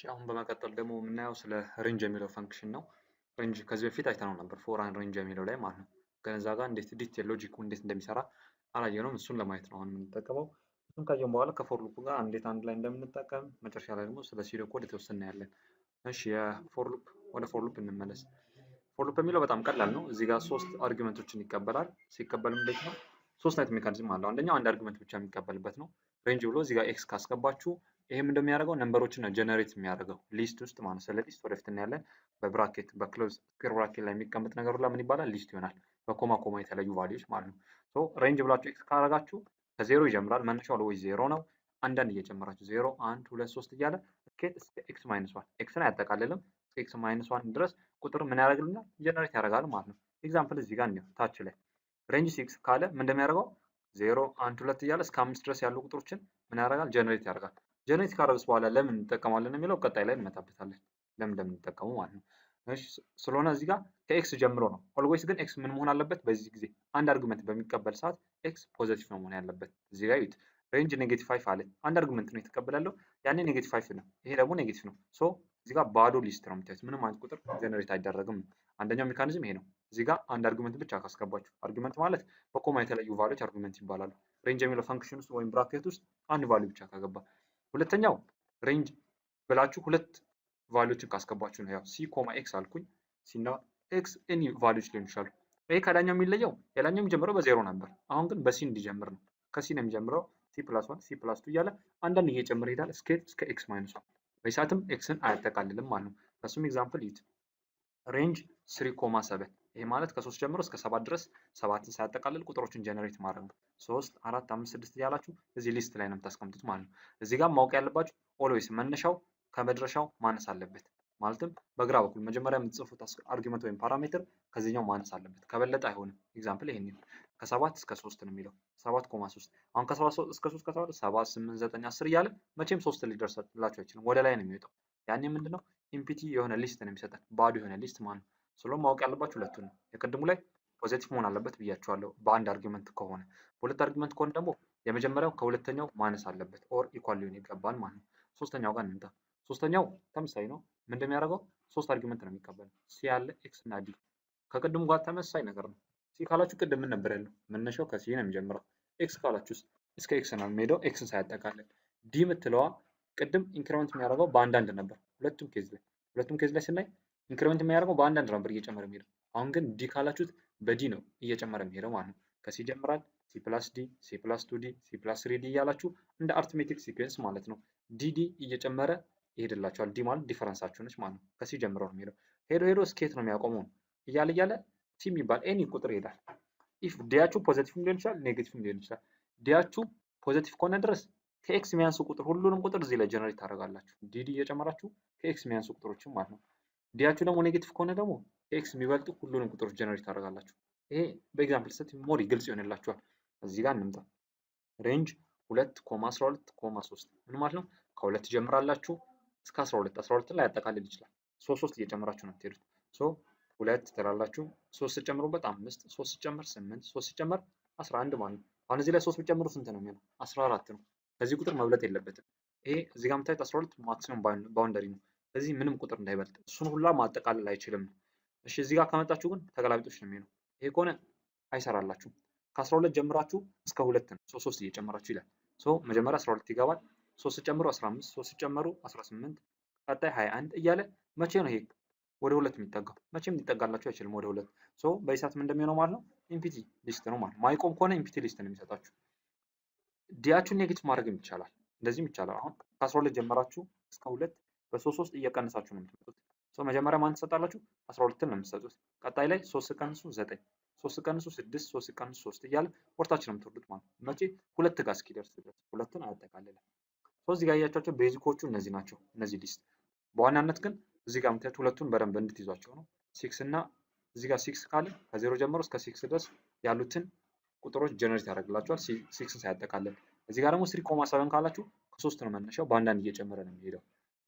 አሁን በመቀጠል ደግሞ የምናየው ስለ ሬንጅ የሚለው ፈንክሽን ነው። ሬንጅ ከዚህ በፊት አይተነው ነበር ፎራን ሬንጅ የሚለው ላይ ማለት ነው። ግን እዛ ጋር እንዴት ዲቴል ሎጂኩ እንዴት እንደሚሰራ አላየነውም። እሱን ለማየት ነው አሁን የምንጠቀመው። እሱን ካየን በኋላ ከፎር ሉፕ ጋር እንዴት አንድ ላይ እንደምንጠቀም መጨረሻ ላይ ደግሞ ስለ ሲዶ ኮድ የተወሰነ ያለን። እሺ የፎር ሉፕ ወደ ፎር ሉፕ እንመለስ። ፎር ሉፕ የሚለው በጣም ቀላል ነው። እዚህ ጋር ሶስት አርጊመንቶችን ይቀበላል። ሲቀበል እንዴት ነው? ሶስት አይነት ሜካኒዝም አለው። አንደኛው አንድ አርጊመንት ብቻ የሚቀበልበት ነው። ሬንጅ ብሎ እዚህ ጋር ኤክስ ካስገባችሁ ይሄም እንደሚያደርገው ነምበሮችን ነው ጀነሬት የሚያደርገው ሊስት ውስጥ ማለት ስለ ሊስት ወደፊት እናያለን። በብራኬት በክሎዝ ስኩዌር ብራኬት ላይ የሚቀመጥ ነገር ሁላ ምን ይባላል? ሊስት ይሆናል። በኮማ ኮማ የተለዩ ቫልዩዎች ማለት ነው። ሶ ሬንጅ ብላችሁ ኤክስ ካረጋችሁ ከዜሮ ይጀምራል። መነሻው ለወይ ዜሮ ነው። አንዳንድ እየጨመራችሁ 0 1 2 3 እያለ ስኬት እስከ ኤክስ ማይነስ 1 ኤክስን አያጠቃልልም። እስከ ኤክስ ማይነስ 1 ድረስ ቁጥር ምን ያደርግልናል? ጀነሬት ያደርጋል ማለት ነው። ኤግዛምፕል እዚህ ጋር እንየው። ታች ላይ ሬንጅ 6 ካለ ምን እንደሚያደርገው 0 1 2 እያለ እስከ 5 ድረስ ያሉ ቁጥሮችን ምን ያደርጋል? ጀነሬት ያደርጋል። ጀነሬት ካደረግስ በኋላ ለምን እንጠቀማለን የሚለው ቀጣይ ላይ እንመጣበታለን። ለምን እንደምንጠቀሙ ማለት ነው። እሺ ስለሆነ እዚህ ጋር ከኤክስ ጀምሮ ነው። ኦልዌይስ ግን ኤክስ ምን መሆን አለበት? በዚህ ጊዜ አንድ አርጉመንት በሚቀበል ሰዓት ኤክስ ፖዚቲቭ ነው መሆን ያለበት። እዚህ ጋር ዩት ሬንጅ ኔጌቲቭ 5 አለ። አንድ አርጉመንት ነው የተቀበላለው። ያኔ ኔጌቲቭ 5 ነው፣ ይሄ ደግሞ ኔጌቲቭ ነው። ሶ እዚህ ጋር ባዶ ሊስት ነው የምታዩት። ምንም አይነት ቁጥር ጀነሬት አይደረግም። አንደኛው ሜካኒዝም ይሄ ነው። እዚህ ጋር አንድ አርጉመንት ብቻ ካስገባችሁ፣ አርጉመንት ማለት በኮማ የተለዩ ቫልዩዎች አርጉመንት ይባላሉ። ሬንጅ የሚለው ፈንክሽን ውስጥ ወይም ብራኬት ውስጥ አንድ ቫልዩ ብቻ ካገባ። ሁለተኛው ሬንጅ ብላችሁ ሁለት ቫልዩዎችን ካስገባችሁ ነው። ያው ሲ ኮማ ኤክስ አልኩኝ። ሲ እና ኤክስ ኤኒ ቫልዩዎች ሊሆኑ ይችላሉ። ይሄ ከላኛው የሚለየው የላኛው የሚጀምረው በዜሮ ነበር። አሁን ግን በሲ እንዲጀምር ነው። ከሲ ነው የሚጀምረው። ሲ ፕላስ 1 ሲ ፕላስ 2 እያለ አንዳንድ እየጨመረ ይሄዳል እስከ ኤክስ ማይነስ 1። በሰዓትም ኤክስን አያጠቃልልም ማለት ነው። እሱም ኤግዛምፕል ይት ሬንጅ 3 ኮማ 7 ይሄ ማለት ከ3 ጀምሮ እስከ 7 ድረስ 7ን ሳያጠቃልል ቁጥሮችን ጀነሬት ማድረግ ነው። 3 4 5 6 እያላችሁ እዚህ ሊስት ላይ ነው የምታስቀምጡት ማለት ነው። እዚህ ጋር ማወቅ ያለባችሁ ኦልዌይስ መነሻው ከመድረሻው ማነስ አለበት። ማለትም በግራ በኩል መጀመሪያ የምትጽፉት አርጊመንት ወይም ፓራሜትር ከዚህኛው ማነስ አለበት። ከበለጠ አይሆንም። ኤግዛምፕል ይሄን ነው። ከ7 እስከ 3 ነው የሚለው 7.3 አሁን ከ7 እስከ 3 7 8 9 10 እያለ መቼም 3 ሊደርስላችሁ አይችልም። ወደ ላይ ነው የሚወጣው። ያኔ ምንድነው ኢምፒቲ የሆነ ሊስት ነው የሚሰጠን፣ ባዶ የሆነ ሊስት ማለት ነው። ስለሆነ ማወቅ ያለባችሁ ሁለቱን ነው። የቅድሙ ላይ ፖዚቲቭ መሆን አለበት ብያችኋለሁ በአንድ አርጊመንት ከሆነ። በሁለት አርጊመንት ከሆነ ደግሞ የመጀመሪያው ከሁለተኛው ማነስ አለበት ኦር ኢኳል ሊሆን ይገባል ማለት ነው። ሶስተኛው ጋር እንምጣ። ሶስተኛው ተመሳሳይ ነው። ምን እንደሚያደርገው ሶስት አርጊመንት ነው የሚቀበለው። ሲ ያለ ኤክስ እና ዲ ከቅድሙ ጋር ተመሳሳይ ነገር ነው። ሲ ካላችሁ ቅድም ምን ነበር ያለው? መነሻው ከሲ ነው የሚጀምረው። ኤክስ ካላችሁ እስከ ኤክስ ነው የሚሄደው ኤክስን ሳያጠቃልል። ዲ የምትለዋ ቅድም ኢንክሪመንት የሚያደርገው በአንዳንድ ነበር። ሁለቱም ኬዝ ላይ ስናይ ኢንክሪመንት የሚያደርገው በአንዳንድ ነበር እየጨመረ የሚሄደው። አሁን ግን ዲ ካላችሁት በዲ ነው እየጨመረ የሚሄደው ማለት ነው። ከሲ ይጀምራል። ሲ ፕላስ ዲ፣ ሲ ፕላስ 2 ዲ፣ ሲ ፕላስ 3 ዲ እያላችሁ እንደ አርትሜቲክ ሲኩዌንስ ማለት ነው። ዲ እየጨመረ ይሄድላችኋል። ዲ ማለት ዲፈረንሳችሁ ነች ማለት ነው። ከሲ ጀምሮ ነው የሚሄደው። ሄዶ እስኬት ነው የሚያቆመው እያለ ሲ የሚባል ኤኒ ቁጥር ይሄዳል። ኢፍ ዲያችሁ ፖዚቲቭ ሊሆን ይችላል፣ ኔጌቲቭ ሊሆን ይችላል። ዲያችሁ ፖዚቲቭ ከሆነ ድረስ ከኤክስ የሚያንሱ ቁጥር ሁሉንም ቁጥር እዚህ ላይ ጀነሬት ታደርጋላችሁ። ዲ እየጨመራችሁ ከኤክስ የሚያንሱ ቁጥሮችን ማለት ነው። ዲያችሁ ደግሞ ኔጌቲቭ ከሆነ ደግሞ ከኤክስ የሚበልጡ ሁሉንም ቁጥሮች ጀነሬት ታደርጋላችሁ። ይሄ በኤግዛምፕል ሰት ሞሪ ግልጽ ይሆንላችኋል። እዚህ ጋር እንምጣ። ሬንጅ 2 ኮማ 12 ኮማ 3 ምን ማለት ነው? ከሁለት ጀምራላችሁ እስከ 12 ላይ ያጠቃልል ይችላል። 3 እየጨመራችሁ ነው የምትሄዱት። ሶ 2 ትላላችሁ፣ 3 ሲጨምሩበት 5፣ 3 ሲጨመር 8፣ 3 ሲጨመር 11 ማለት ነው። አሁን እዚህ ላይ 3 ቢጨምሩ ስንት ነው የሚሆነው? 14 ነው። ከዚህ ቁጥር መብለጥ የለበትም። ይሄ እዚህ ጋር የምታዩት 12 ማክሲመም ባውንደሪ ነው። ስለዚህ ምንም ቁጥር እንዳይበልጥ እሱን ሁላ ማጠቃለል አይችልም። እሺ እዚህ ጋር ከመጣችሁ ግን ተገላቢጦች ነው የሚሆነው። ይሄ ከሆነ አይሰራላችሁም። ከ12 ጀምራችሁ እስከ 2 ነው 3 እየጨመራችሁ ይላል። ሶ መጀመሪያ 12 ይገባል። 3 ሲጨምሩ 15፣ 3 ሲጨምሩ 18፣ ቀጣይ 21 እያለ መቼ ነው ይሄ ወደ 2 የሚጠጋው? መቼም ሊጠጋላችሁ አይችልም ወደ 2። ሶ በይሳት ምን እንደሚሆነው ማለት ነው ኢምፒቲ ሊስት ነው ማለት ነው። ማይቆም ከሆነ ኢምፒቲ ሊስት ነው የሚሰጣችሁ። ዲያችሁን ኔጌቲቭ ማድረግም ይቻላል፣ እንደዚህም ይቻላል። አሁን ከ12 ጀምራችሁ እስከ 2 በ3 እየቀነሳችሁ ነው የምትመጡት። ሶ መጀመሪያ ማን ትሰጣላችሁ? 12ን ነው የምትሰጡት። ቀጣይ ላይ 3 ሲቀንሱ 9፣ 3 ሲቀንሱ 6፣ 3 ሲቀንሱ 3 እያለ ወርታችን ነው የምትወርዱት ማለት ነው። መቼ 2 ጋር እስኪደርስ ድረስ 2ን አያጠቃልልም። ሶ እዚህ ጋር ያያቻቸው ቤዚኮቹ እነዚህ ናቸው። እነዚህ ሊስት በዋናነት ግን እዚህ ጋር የምታዩት ሁለቱን በደንብ እንድትይዟቸው ነው። 6 እና እዚህ ጋር 6 ካለ ከ0 ጀምሮ እስከ 6 ድረስ ያሉትን ቁጥሮች ጀነሬት ያደርግላችኋል 6ን ሳያጠቃልል። እዚህ ጋር ደግሞ 3.7 ካላችሁ ከ3 ነው መነሻው፣ በአንዳንድ እየጨመረ ነው የሚሄደው።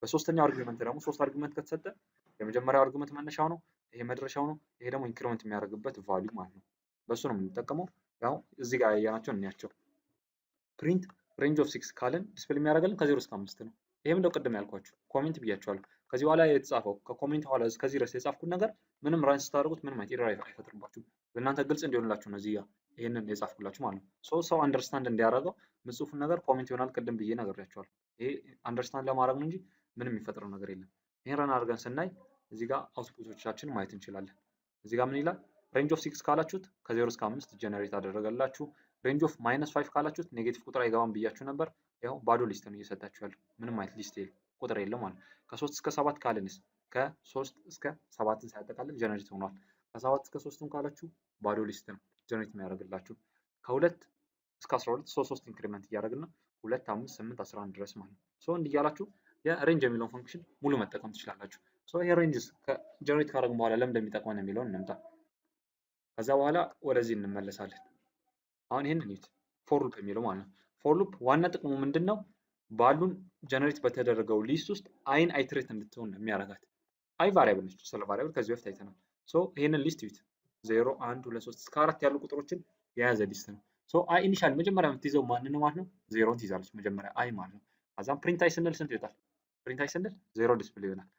በሶስተኛው አርጊመንት ደግሞ 3 አርጊመንት ከተሰጠ የመጀመሪያው አርጊመንት መነሻው ነው፣ ይሄ መድረሻው ነው፣ ይሄ ደግሞ ኢንክሪመንት የሚያደርግበት ቫልዩ ማለት ነው። በሱ ነው የምንጠቀመው። ያው እዚህ ጋር ያያናቸው እንያቸው። ፕሪንት ሬንጅ ኦፍ 6 ካልን ዲስፕሌይ የሚያደርግልን ከ0 እስከ 5 ነው። ይሄም እንደው ቅድም ያልኳችሁ ኮሜንት ብያችኋለሁ። ከዚህ በኋላ የተጻፈው ከኮሜንት በኋላ እስከዚህ ድረስ የጻፍኩት ነገር ምንም ራን ስታደርጉት ምንም አይነት ኤረር አይፈጥርባችሁም። ለእናንተ ግልጽ እንዲሆንላችሁ ነው እዚህ ጋር ይሄንን የጻፍኩላችሁ ማለት ነው። ሰው አንደርስታንድ እንዲያደርገው ምጽፉን ነገር ኮሜንት ይሆናል። ቅድም ብዬ ነግሬያችኋለሁ። ይሄ አንደርስታንድ ለማድረግ ነው እንጂ ምንም የሚፈጥረው ነገር የለም። ይሄን ረን አድርገን ስናይ እዚህ ጋር አውትፑቶቻችን ማየት እንችላለን። እዚህ ጋር ምን ይላል? ሬንጅ ኦፍ 6 ካላችሁት ከ0 እስከ 5 ጀነሬት አደረገላችሁ። ሬንጅ ኦፍ -5 ካላችሁት ኔጌቲቭ ቁጥር አይገባም ብያችሁ ነበር። ያው ባዶ ሊስት ነው እየሰጣችሁ ያለው ምንም አይነት ሊስት የለም፣ ቁጥር የለም ማለት ነው። ከ3 እስከ 7 ካለንስ ከ3 እስከ 7ን ሳያጠቃልል ጀነሬት ሆኗል። ከ7 እስከ 3ም ካላችሁ ባዶ ሊስት ነው ጀነሬት የሚያደርግላችሁ። ከ2 እስከ 12 3 ኢንክሪመንት እያደረግን 2 5 8 11 ድረስ ማለት ነው። ሶ እንዲህ እያላችሁ የሬንጅ የሚለውን ፈንክሽን ሙሉ መጠቀም ትችላላችሁ። ሶ ይሄ ሬንጅስ ጀነሬት ካደረግን በኋላ ለምን እንደሚጠቅመን የሚለውን እንምጣ። ከዛ በኋላ ወደዚህ እንመለሳለን። አሁን ይሄንን እዩት፣ ፎር ሉፕ የሚለው ማለት ነው። ፎር ሉፕ ዋና ጥቅሙ ምንድነው? ባሉን ጀነሬት በተደረገው ሊስት ውስጥ አይን አይትሬት እንድትሆን የሚያደርጋት። አይ ቫሪያብል ነች። ስለ ቫሪያብል ከዚህ በፊት አይተናል። ሶ ይሄንን ሊስት እዩት፣ 0 1 2 3 እስከ 4 ያሉ ቁጥሮችን የያዘ ሊስት ነው። ሶ አይ ኢኒሻል መጀመሪያ የምትይዘው ማንን ነው ማለት ነው? ዜሮን ትይዛለች መጀመሪያ አይ ማለት ነው። ከዛም ፕሪንት አይ ስንል ስንት ይወጣል? ፕሪንት አይ ስንል 0 ዲስፕሌይ ይሆናል።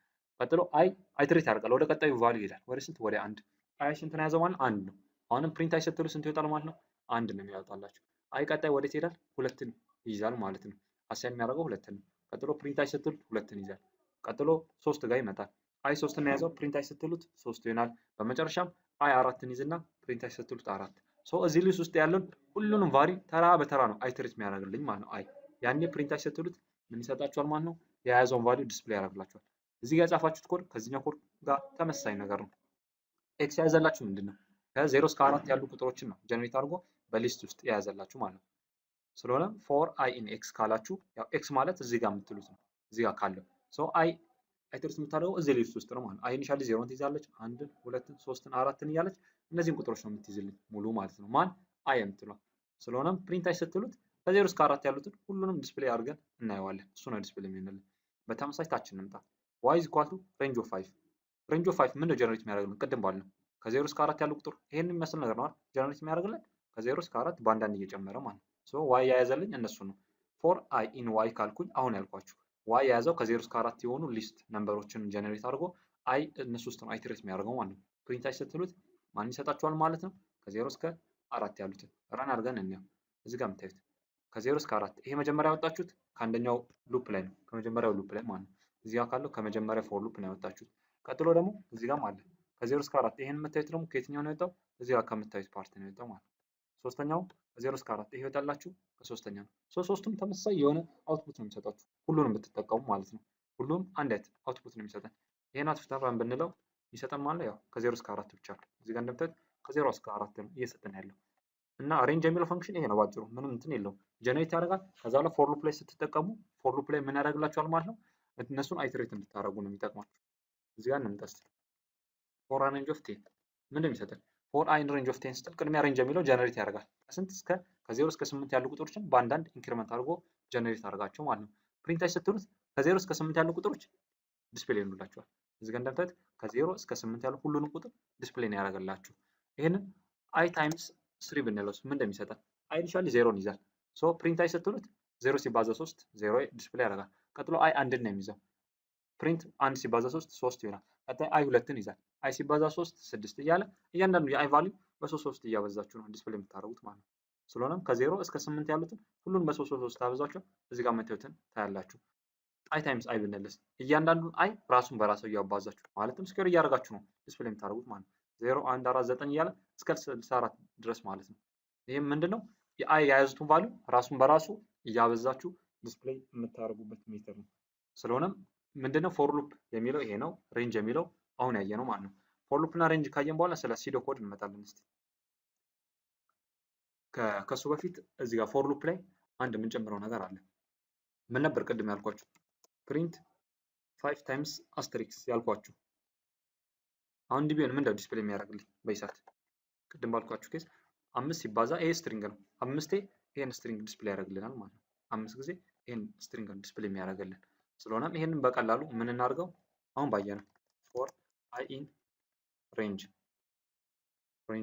ቀጥሎ አይ አይትሬት ያደርጋል፣ ወደ ቀጣዩ ቫልዩ ይሄዳል። ወደ ስንት? ወደ 1። አይ ስንት ነው ያዘው ማለት አንድ ነው። አሁንም ፕሪንት አይ ስትሉ ስንት ይወጣል ማለት ነው? አንድ ነው የሚያወጣላችሁ። አይ ቀጣይ ወዴት ይሄዳል? ሁለትን ይይዛል ማለት ነው። አሳይን የሚያደርገው ሁለትን ነው። ቀጥሎ ፕሪንት አይ ስትሉት ሁለትን ይይዛል። ቀጥሎ 3 ጋር ይመጣል። አይ 3ን የያዘው ፕሪንት አይ ስትሉት 3 ይሆናል። በመጨረሻም አይ 4ን ይዝና ፕሪንት አይ ስትሉት 4። ሶ እዚህ ሊስት ውስጥ ያለውን ሁሉንም ቫሪ ተራ በተራ ነው አይትሬት የሚያደርግልኝ ማለት ነው። አይ ያኔ ፕሪንት አይ ስትሉት ምን ይሰጣችኋል ማለት ነው? የያዘውን ቫልዩ ዲስፕሌይ ያደርግላችኋል። እዚህ ጋር የጻፋችሁት ኮድ ከዚህኛው ኮድ ጋር ተመሳሳይ ነገር ነው። ኤክስ የያዘላችሁ ምንድን ነው? ከ0 እስከ 4 ያሉ ቁጥሮችን ነው ጀነሬት አድርጎ በሊስት ውስጥ የያዘላችሁ ማለት ነው። ስለሆነ ፎር አይ ኢን ኤክስ ካላችሁ ያው ኤክስ ማለት እዚህ ጋር የምትሉት ነው። እዚህ ጋር ካለው ሶ አይ አይትሬት የምታደርገው እዚህ ሊስት ውስጥ ነው ማለት ነው። አይ ኢኒሻሊ 0ን ትይዛለች፣ 1ን 2ን 3ን 4ን እያለች እነዚህን ቁጥሮች ነው የምትይዝልኝ ሙሉ ማለት ነው። ማን? አይ የምትለው። ስለሆነም ፕሪንት አይ ስትሉት ከ0 እስከ 4 ያሉትን ሁሉንም ዲስፕሌይ አድርገን እናየዋለን። እሱ ነው ዲስፕሌይ የሚሆንልን። በተመሳሳይ ታች እንምጣ። ዋይ ኢዝ ኢኳል ቱ ሬንጅ ኦፍ 5። ሬንጅ ኦፍ 5 ምን ነው ጀነሬት የሚያደርግልን? ቅድም ባልነው ከ0 እስከ 4 ያሉ ቁጥር ይሄን የሚመስል ነገር ነው ጀነሬት የሚያደርግልን ከ0 እስከ 4 በአንዳንድ እየጨመረ ማለት ነው። ሶ ዋይ የያዘልኝ እነሱ ነው። ፎር አይ ኢን ዋይ ካልኩኝ አሁን ያልኳችሁ ዋይ የያዘው ከ0 እስከ 4 የሆኑ ሊስት ነምበሮችን ጀነሬት አድርጎ አይ እነሱ ውስጥ ነው አይትሬት የሚያደርገው ማለት ነው። ፕሪንት አይ ስትሉት ማን ይሰጣችኋል ማለት ነው? ከ0 እስከ 4 ያሉትን ረን አድርገን እንየው። እዚህ ጋር የምታዩት ከ0 እስከ 4 ይሄ መጀመሪያ ያወጣችሁት ከአንደኛው ሉፕ ላይ ነው፣ ከመጀመሪያው ሉፕ ላይ ማለት ነው። እዚህ ጋር ካለው ከመጀመሪያ ፎር ሉፕ ነው ያወጣችሁት። ቀጥሎ ደግሞ እዚህ ጋር ማለት ከ0 እስከ 4 ይሄን የምታዩት ደግሞ ከየትኛው ነው የወጣው? እዚህ ጋር ከምታዩት ፓርት ነው የወጣው ማለት ነው። ሶስተኛው ከ0 እስከ 4 ይሄ ይወጣላችሁ ከሶስተኛ ነው። ሶስቱም ተመሳሳይ የሆነ አውትፑት ነው የሚሰጣችሁ ሁሉንም ብትጠቀሙ ማለት ነው። ሁሉም አንድ አይነት አውትፑት ነው የሚሰጠን። ይሄን አጥፍተን ረን ብንለው ይሰጠን ማለት ያው ከ0 እስከ 4 ብቻ ነው። እዚህ ጋር እንደምታዩት ከ0 እስከ 4 ነው እየሰጠን ያለው እና ሬንጅ የሚለው ፈንክሽን ይሄ ነው ባጭሩ። ምንም እንትን የለውም። ጀነሬት ያደርጋል። ከዛ በኋላ ፎር ሉፕ ላይ ስትጠቀሙ ፎር ሉፕ ላይ ምን ያደርግላችኋል ማለት ነው? እነሱን አይትሬት እንድታደርጉ ነው የሚጠቅማችሁ። እዚህ ጋር እንምጣ እስኪ። ፎር ሬንጅ ኦፍ 10 ምንድን ነው የሚሰጠን? ፎር አይ ኢን ሬንጅ ኦፍ 10 ስትል ቅድሚያ ሬንጅ የሚለው ጀነሬት ያደርጋል። ከስንት እስከ ከ0 እስከ 8 ያሉ ቁጥሮችን በአንዳንድ ኢንክሪመንት አድርጎ ጀነሬት አድርጋቸው ማለት ነው። ፕሪንት አይ ስትሉት ከ0 እስከ 8 ያሉ ቁጥሮች ዲስፕሌይ ይሆኑላችኋል። እዚህ ጋር እንደምታዩት ከ0 እስከ 8 ያሉ ሁሉንም ቁጥር ዲስፕሌይ ነው ያደርግላችሁ። ይሄንን አይ ታይምስ 3 ብንለውስ ምን እንደሚሰጠን? አይ ኢኒሻሊ 0ን ይዛል። ሶ ፕሪንት አይ ስትሉት 0 ሲባዛ 3 0 ዲስፕሌይ ያደርጋል። ቀጥሎ አይ 1ን ነው የሚይዘው። ፕሪንት 1 ሲባዛ 3 3 ይሆናል። ቀጣይ አይ 2ን ይዛል። አይ ሲባዛ 3 6 እያለ እያንዳንዱ የአይ ቫልዩ በ3 እያበዛችሁ ነው ዲስፕሌይ የምታደርጉት ማለት ነው። ስለሆነም ከ0 እስከ 8 ያሉትን ሁሉን በ3 ታበዛቸው እዚህ ጋር መታዩትን ታያላችሁ። አይ ታይምስ አይ ብንልስ እያንዳንዱን አይ ራሱን በራሱ እያባዛችሁ ማለትም ስኩዌር እያደረጋችሁ ነው ዲስፕሌይ የምታደርጉት ማለት ነው። 0 1 4 9 እያለ እስከ 64 ድረስ ማለት ነው። ይህም ምንድነው? የአይ የያዙትን ቫልዩ ራሱን በራሱ እያበዛችሁ ዲስፕሌይ የምታደርጉበት ሜተድ ነው። ስለሆነም ምንድነው ፎር ሉፕ የሚለው ይሄ ነው። ሬንጅ የሚለው አሁን ያየ ነው ማለት ነው። ፎር ሉፕ እና ሬንጅ ካየን በኋላ ስለ ሲዶ ኮድ እንመጣለን። እስቲ ከሱ በፊት እዚህ ጋር ፎር ሉፕ ላይ አንድ የምንጨምረው ነገር አለ። ምን ነበር ቅድም ያልኳችሁ? ፕሪንት 5 ታይምስ አስተሪክስ ያልኳችሁ። አሁን ዲቢዮን ምን እንደው ዲስፕሌይ የሚያደርግልኝ በይሳት ቅድም ባልኳችሁ ኬስ 5 ሲባዛ ይሄ ስትሪንግ ነው። 5 ይሄን ስትሪንግ ዲስፕሌይ ያደርግልናል ማለት ነው። 5 ጊዜ ይሄን ስትሪንግ ዲስፕሌይ የሚያደርግልን። ስለሆነም ይሄንን በቀላሉ ምን እናድርገው? አሁን ባየነው ፎር አይ ኢን ሬንጅ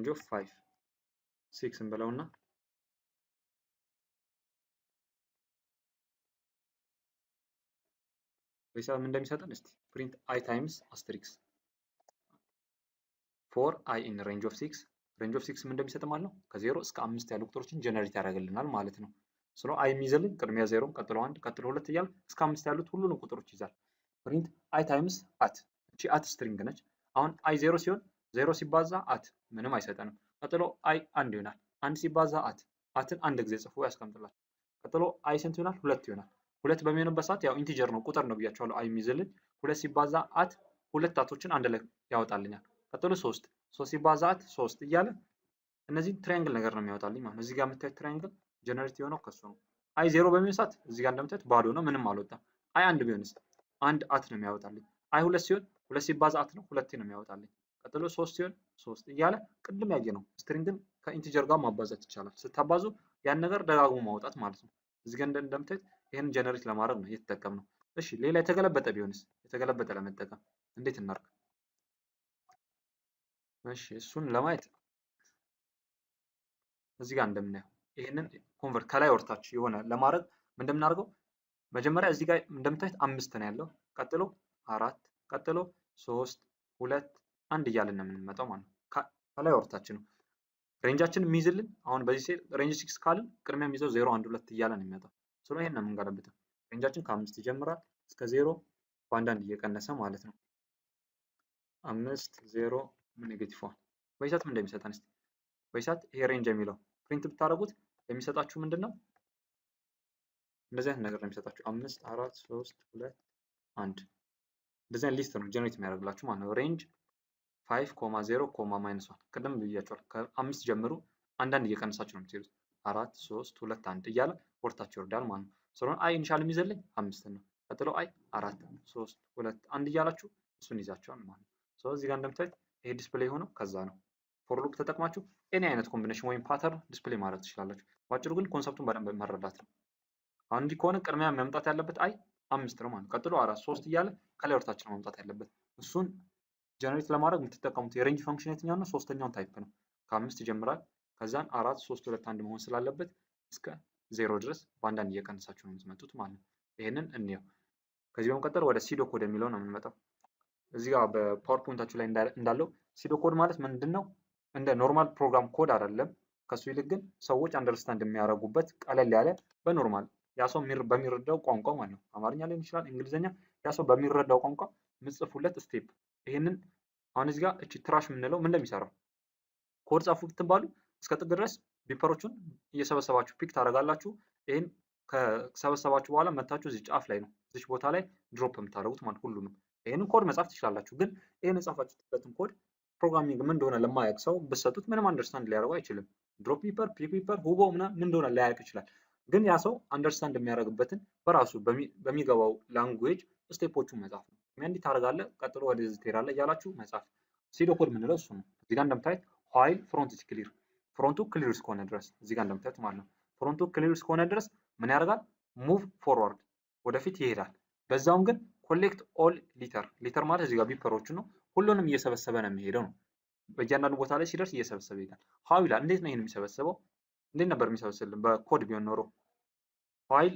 ኦፍ 5 6 እንበለውና በዚህ ሰዓት ምን እንደሚሰጠን እስቲ ፕሪንት አይ ታይምስ አስትሪክስ ፎር አይ ኢን ሬንጅ ኦፍ 6 ሬንጅ ኦፍ 6 ምን እንደሚሰጥ ማለት ነው ከ0 እስከ 5 ያሉ ቁጥሮችን ጀነሬት ያደርግልናል ማለት ነው። ስለ አይ የሚይዝልን ቅድሚያ 0 ቀጥሎ 1 ቀጥሎ 2 እያለ እስከ 5 ያሉት ሁሉንም ቁጥሮች ይዛል። ፕሪንት አይ ታይምስ አት እቺ አት ስትሪንግ ነች። አሁን አይ 0 ሲሆን 0 ሲባዛ አት ምንም አይሰጠንም። ቀጥሎ አይ 1 ይሆናል። 1 ሲባዛ አትን አንድ ጊዜ ጽፎ ያስቀምጥላል። ቀጥሎ አይ ስንት ይሆናል? 2 ይሆናል። 2 በሚሆንበት ሰዓት ያው ኢንቲጀር ነው ቁጥር ነው ብያቸዋለሁ። አይ የሚይዝልን 2 ሲባዛ አት ሁለት አቶችን አንድ ላይ ያወጣልኛል። ቀጥሎ 3 ሲባዛ አት 3 እያለ እነዚህ ትራያንግል ነገር ነው የሚያወጣልኝ ማለት ነው። እዚህ ጋር የምታዩት ትራያንግል ጀነሬት የሆነው ከሱ ነው። አይ 0 በሚሆን ሰዓት እዚህ ጋር እንደምታዩት ባዶ ነው፣ ምንም አልወጣም። አይ 1 ቢሆንስ አንድ አት ነው የሚያወጣልኝ። አይ 2 ሲሆን 2 ሲባዛ አት ነው 2 ነው የሚያወጣልኝ። ቀጥሎ 3 ሲሆን 3 እያለ ቅድም ያየ ነው። ስትሪንግን ከኢንቲጀር ጋር ማባዛት ይቻላል። ስታባዙ ያን ነገር ደጋግሞ ማውጣት ማለት ነው። እዚህ ጋር እንደምታዩት ይሄን ጀነሬት ለማድረግ ነው እየተጠቀምነው። እሺ ሌላ የተገለበጠ ቢሆንስ? የተገለበጠ ለመጠቀም እንዴት እናድርግ? እሺ እሱን ለማየት እዚህ ጋር እንደምናየው ይሄንን ኮንቨርት ከላይ ወርታች የሆነ ለማድረግ ምን እንደምናደርገው መጀመሪያ እዚህ ጋር እንደምታዩት 5 ነው ያለው። ቀጥሎ 4 ቀጥሎ 3 2 1 እያልን ነው የምንመጣው ማለት ነው። ከላይ ወርታች ነው ሬንጃችን የሚይዝልን። አሁን በዚህ ሴል ሬንጅ 6 ካልን ቅድሚያ የሚይዘው 0 1 2 እያለ ነው የሚመጣው። ስለ ይሄን ነው የምንገለብጠው። ሬንጃችን ከ5 ይጀምራል እስከ 0 በአንዳንድ እየቀነሰ ማለት ነው። 5 0 ኔጌቲቭ 1 በዚህ ሰዓት ምን እንደሚሰጠን እስቲ በዚህ ሰዓት ይሄ ሬንጅ የሚለው ፕሪንት ብታደርጉት የሚሰጣችሁ ምንድነው? እንደዚህ አይነት ነገር ነው የሚሰጣችሁ 5 4 3 2 1 እንደዚህ አይነት ሊስት ነው ጀነሬት የሚያደርግላችሁ ማለት ነው። ሬንጅ 5,0, -1 ቅድም ብያችኋል። ከ5 ጀምሩ አንዳንድ እየቀነሳችሁ ነው የምትሄዱት። 4 3 2 1 እያለ ወርታችሁ ይወርዳል ማለት ነው። ስለሆነ አይ ኢኒሻል የሚይዝልኝ 5 ነው። ቀጥሎ አይ 4 3 2 1 እያላችሁ እሱን ይዛችኋል ማለት ነው። ስለዚህ እዚህ ጋር እንደምታዩት ይሄ ዲስፕሌይ ሆኖ ከዛ ነው ፎር ሉፕ ተጠቅማችሁ ኤኒ አይነት ኮምቢኔሽን ወይም ፓተርን ዲስፕሌይ ማድረግ ትችላላችሁ። ባጭሩ ግን ኮንሰፕቱን በደንብ መረዳት ነው። አሁን እንዲህ ከሆነ ቅድሚያ መምጣት ያለበት አይ 5 ነው ማለት ነው። ቀጥሎ 4 3 እያለ ከላይ ወርታችን ነው መምጣት ያለበት። እሱን ጀነሬት ለማድረግ የምትጠቀሙት የሬንጅ ፈንክሽን የትኛው ነው? ሶስተኛውን ታይፕ ነው። ከ5 ይጀምራል። ከዛን 4 3 2 1 መሆን ስላለበት እስከ 0 ድረስ በአንዳንድ እየቀነሳችሁ ነው የምትመጡት ማለት ነው። ይሄንን እንየው። ከዚህ በመቀጠል ወደ ሲዶ ኮድ የሚለው ነው የምንመጣው። እዚህ ጋር በፓወርፖይንታችሁ ላይ እንዳለው ሲዶ ኮድ ማለት ምንድነው? እንደ ኖርማል ፕሮግራም ኮድ አይደለም። ከሱ ይልቅ ግን ሰዎች አንደርስታንድ የሚያደርጉበት ቀለል ያለ በኖርማል ያ ሰው በሚረዳው ቋንቋ ማለት ነው። አማርኛ ሊሆን ይችላል፣ እንግሊዝኛ፣ ያ ሰው በሚረዳው ቋንቋ ምጽፉለት ስቴፕ። ይሄንን አሁን እዚህ ጋር እቺ ትራሽ የምንለው ምን እንደሚሰራው ኮድ ጻፉ ብትባሉ እስከ ጥግ ድረስ ቢፐሮቹን እየሰበሰባችሁ ፒክ ታደርጋላችሁ። ይሄን ከሰበሰባችሁ በኋላ መታችሁ እዚህ ጫፍ ላይ ነው እዚህ ቦታ ላይ ድሮፕ የምታደርጉት ማለት ሁሉንም። ይሄንን ኮድ መጻፍ ትችላላችሁ። ግን ይሄን የጻፋችሁበትን ኮድ ፕሮግራሚንግ ምን እንደሆነ ለማያውቅ ሰው ብትሰጡት ምንም አንደርስታንድ ሊያደርገው አይችልም። ድሮፕ ፒፐር፣ ፒክ ፒፐር፣ ሁቦ ምን እንደሆነ ሊያውቅ ይችላል። ግን ያ ሰው አንደርስታንድ የሚያደርግበትን በራሱ በሚገባው ላንጉዌጅ ስቴፖቹን መጻፍ ነው። እንዲህ ታደርጋለህ፣ ቀጥሎ ወደዚህ ትሄዳለህ እያላችሁ መጻፍ። ሲዶ ኮድ የምንለው እሱ ነው። እዚህ ጋር እንደምታዩት ዋይል ፍሮንት ኢዝ ክሊር፣ ፍሮንቱ ክሊር እስከሆነ ድረስ እዚህ ጋር እንደምታዩት ማለት ነው። ፍሮንቱ ክሊር እስከሆነ ድረስ ምን ያደርጋል? ሙቭ ፎርዋርድ፣ ወደፊት ይሄዳል። በዛውም ግን ኮሌክት ኦል ሊተር ማለት እዚህ ጋር ቢፐሮቹ ነው። ሁሉንም እየሰበሰበ ነው የሚሄደው ነው። በእያንዳንዱ ቦታ ላይ ሲደርስ እየሰበሰበ ይሄዳል። ሀው ይላል። እንዴት ነው ይሄን የሚሰበሰበው? እንዴት ነበር የሚሰበስብልን? በኮድ ቢሆን ኖሮ ዋይል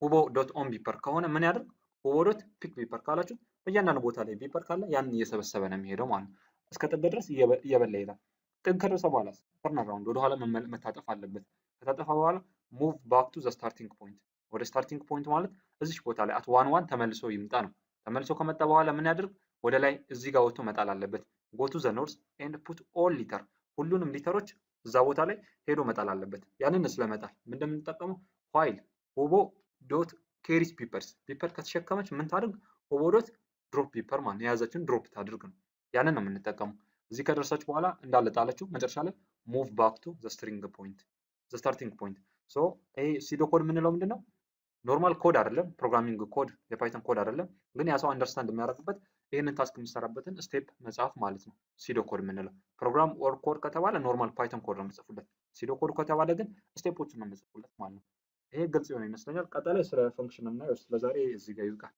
ሁቦ ዶት ኦን ቢፐር ከሆነ ምን ያደርግ? ሁቦ ዶት ፒክ ቢፐር ካላችሁ በእያንዳንዱ ቦታ ላይ ቢፐር ካለ ያንን እየሰበሰበ ነው የሚሄደው ማለት ነው። እስከ ጥግ ድረስ እየበላ ይሄዳል። ጥግ ከደረሰ በኋላ ተርን አራውንድ ወደኋላ መታጠፍ አለበት። ከታጠፈ በኋላ ሙቭ ባክ ቱ ዘ ስታርቲንግ ፖይንት፣ ወደ ስታርቲንግ ፖይንት ማለት እዚች ቦታ ላይ አት 1 1 ተመልሶ ይምጣ ነው። ተመልሶ ከመጣ በኋላ ምን ያደርግ? ወደ ላይ እዚህ ጋር ወጥቶ መጣል አለበት። ጎ ቱ ዘ ኖርዝ ኤንድ ፑት ኦል ሊተር፣ ሁሉንም ሊተሮች እዛ ቦታ ላይ ሄዶ መጣል አለበት። ያንን ስለመጣል ምን እንደምንጠቀመው ዋይል ሁቦ ዶት ኬሪስ ፒፐርስ፣ ፒፐር ከተሸከመች ምን ታድርግ? ሁቦ ዶት ድሮፕ ፒፐር ማለት የያዘችውን ድሮፕ ታድርግ ነው። ያንን ነው የምንጠቀመው። እዚህ ከደረሰች በኋላ እንዳለ ጣለችው። መጨረሻ ላይ ሙቭ ባክ ቱ ዘ ስትሪንግ ፖይንት፣ ዘ ስታርቲንግ ፖይንት። ሶ ይሄ ሲዶ ኮድ የምንለው ምንድነው? ኖርማል ኮድ አይደለም፣ ፕሮግራሚንግ ኮድ፣ የፓይተን ኮድ አይደለም። ግን ያ ሰው አንደርስታንድ የሚያደርግበት ይህንን ታስክ የሚሰራበትን ስቴፕ መጽሐፍ ማለት ነው ሲዶ ኮድ የምንለው። ፕሮግራም ኦር ኮድ ከተባለ ኖርማል ፓይተን ኮድ ነው የምጽፉለት። ሲዶ ኮድ ከተባለ ግን ስቴፖችን ነው የምጽፉለት ማለት ነው። ይሄ ግልጽ የሆነ ይመስለኛል። ቀጣይ ስለ ፈንክሽን እና ስለዛሬ እዚህ ጋር ይብቃል።